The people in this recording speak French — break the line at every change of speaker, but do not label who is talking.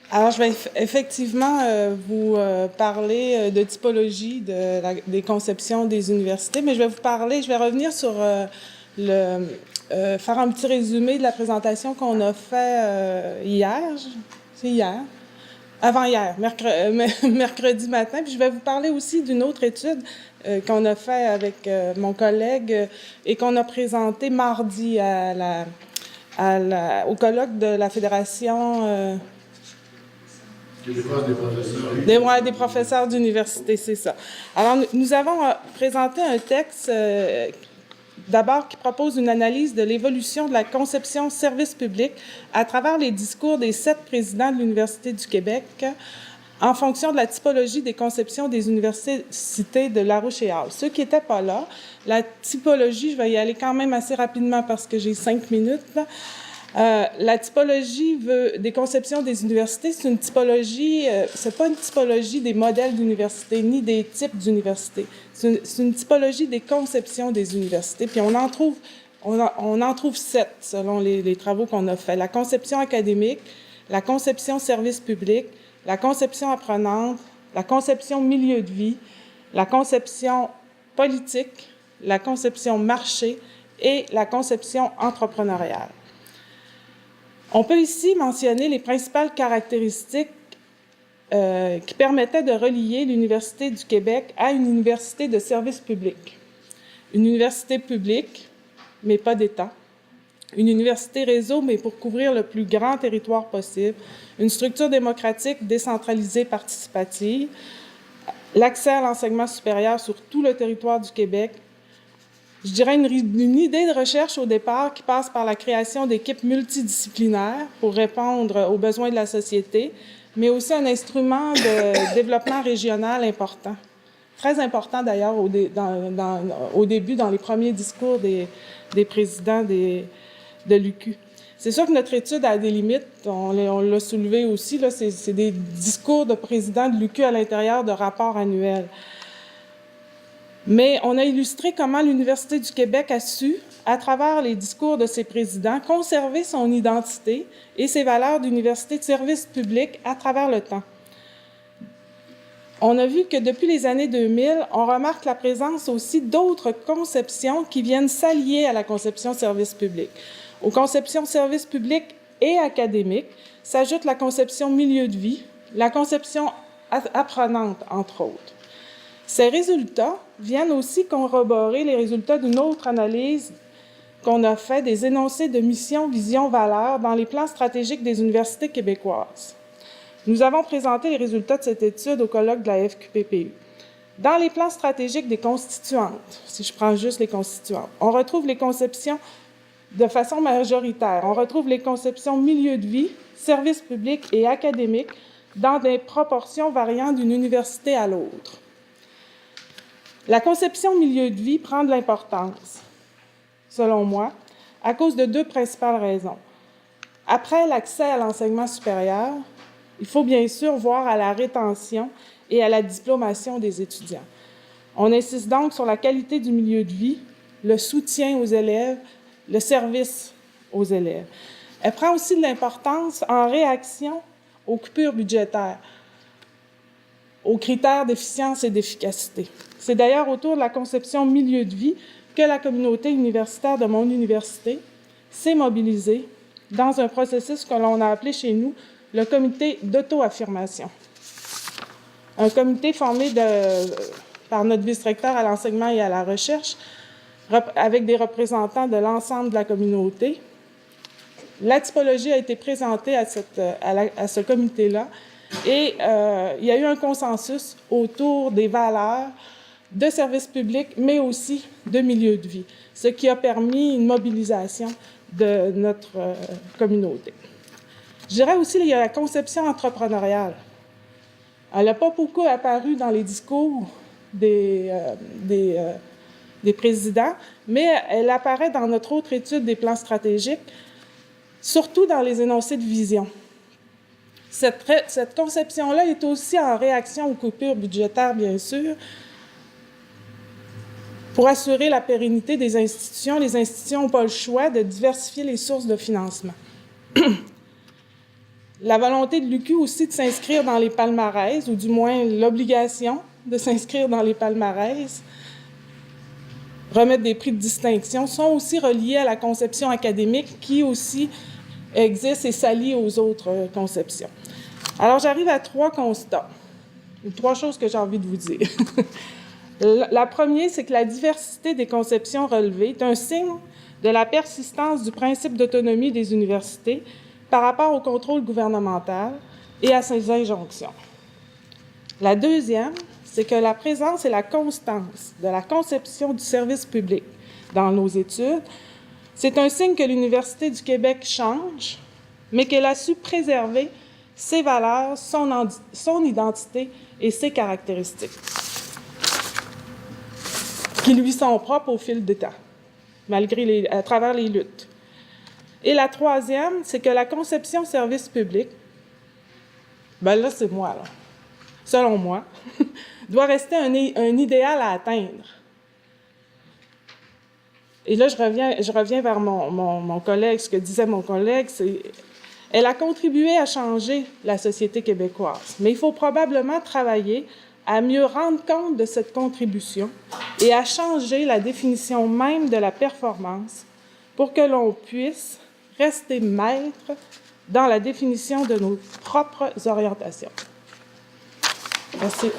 Alors, je vais effectivement vous parler de typologie des conceptions des universités, mais je vais revenir sur faire un petit résumé de la présentation qu'on a fait hier. C'est hier? Avant-hier, mercredi matin. Puis je vais vous parler aussi d'une autre étude qu'on a fait avec mon collègue et qu'on a présentée mardi au colloque de la Fédération des professeurs d'université, c'est ça. Alors, nous avons présenté un texte d'abord qui propose une analyse de l'évolution de la conception service public à travers les discours des 7 présidents de l'Université du Québec en fonction de la typologie des conceptions des universités de Larouche et Hall. Ceux qui n'étaient pas là, la typologie, je vais y aller quand même assez rapidement parce que j'ai 5 minutes, là. La typologie des conceptions des universités, c'est une typologie, c'est pas une typologie des modèles d'université ni des types d'universités. C'est une typologie des conceptions des universités. Puis on en trouve 7 selon les travaux qu'on a faits. La conception académique, la conception service public, la conception apprenante, la conception milieu de vie, la conception politique, la conception marché et la conception entrepreneuriale. On peut ici mentionner les principales caractéristiques qui permettaient de relier l'Université du Québec à une université de service public. Une université publique, mais pas d'État. Une université réseau, mais pour couvrir le plus grand territoire possible. Une structure démocratique, décentralisée, participative. L'accès à l'enseignement supérieur sur tout le territoire du Québec. Je dirais une idée de recherche au départ qui passe par la création d'équipes multidisciplinaires pour répondre aux besoins de la société, mais aussi un instrument de développement régional important. Très important d'ailleurs au début, dans les premiers discours des présidents de l'UQ. C'est sûr que notre étude a des limites, on l'a soulevé aussi, là, c'est des discours de présidents de l'UQ à l'intérieur de rapports annuels. Mais on a illustré comment l'Université du Québec a su, à travers les discours de ses présidents, conserver son identité et ses valeurs d'université de service public à travers le temps. On a vu que depuis les années 2000, on remarque la présence aussi d'autres conceptions qui viennent s'allier à la conception service public. Aux conceptions service public et académique s'ajoute la conception milieu de vie, la conception apprenante, entre autres. Ces résultats viennent aussi corroborer les résultats d'une autre analyse qu'on a fait des énoncés de mission, vision, valeur dans les plans stratégiques des universités québécoises. Nous avons présenté les résultats de cette étude au colloque de la FQPPU. Dans les plans stratégiques des constituantes, si je prends juste les constituantes, on retrouve les conceptions de façon majoritaire. On retrouve les conceptions milieu de vie, service public et académique dans des proportions variant d'une université à l'autre. La conception milieu de vie prend de l'importance, selon moi, à cause de 2 principales raisons. Après l'accès à l'enseignement supérieur, il faut bien sûr voir à la rétention et à la diplomation des étudiants. On insiste donc sur la qualité du milieu de vie, le soutien aux élèves, le service aux élèves. Elle prend aussi de l'importance en réaction aux coupures budgétaires, aux critères d'efficience et d'efficacité. C'est d'ailleurs autour de la conception milieu de vie que la communauté universitaire de mon université s'est mobilisée dans un processus que l'on a appelé chez nous le comité d'auto-affirmation. Un comité formé par notre vice-recteur à l'enseignement et à la recherche, avec des représentants de l'ensemble de la communauté. La typologie a été présentée à ce comité-là et il y a eu un consensus autour des valeurs de service public, mais aussi de milieu de vie, ce qui a permis une mobilisation de notre communauté. Je dirais aussi qu'il y a la conception entrepreneuriale. Elle n'a pas beaucoup apparu dans les discours des présidents, mais elle apparaît dans notre autre étude des plans stratégiques, surtout dans les énoncés de vision. Cette conception-là est aussi en réaction aux coupures budgétaires, bien sûr. Pour assurer la pérennité des institutions, les institutions n'ont pas le choix de diversifier les sources de financement. La volonté de l'UQ aussi de s'inscrire dans les palmarès, ou du moins l'obligation de s'inscrire dans les palmarès, remettre des prix de distinction, sont aussi reliés à la conception académique qui aussi existe et s'allie aux autres conceptions. Alors, j'arrive à 3 constats, ou 3 choses que j'ai envie de vous dire. La première, c'est que la diversité des conceptions relevées est un signe de la persistance du principe d'autonomie des universités par rapport au contrôle gouvernemental et à ses injonctions. La deuxième, c'est que la présence et la constance de la conception du service public dans nos études, c'est un signe que l'Université du Québec change, mais qu'elle a su préserver ses valeurs, son identité et ses caractéristiques, qui lui sont propres au fil du temps, à travers les luttes. Et la troisième, c'est que la conception service public, ben là, c'est moi, là, selon moi, doit rester un idéal à atteindre. Et là, je reviens vers mon collègue, ce que disait mon collègue, c'est elle a contribué à changer la société québécoise, mais il faut probablement travailler à mieux rendre compte de cette contribution et à changer la définition même de la performance pour que l'on puisse rester maître dans la définition de nos propres orientations. Merci.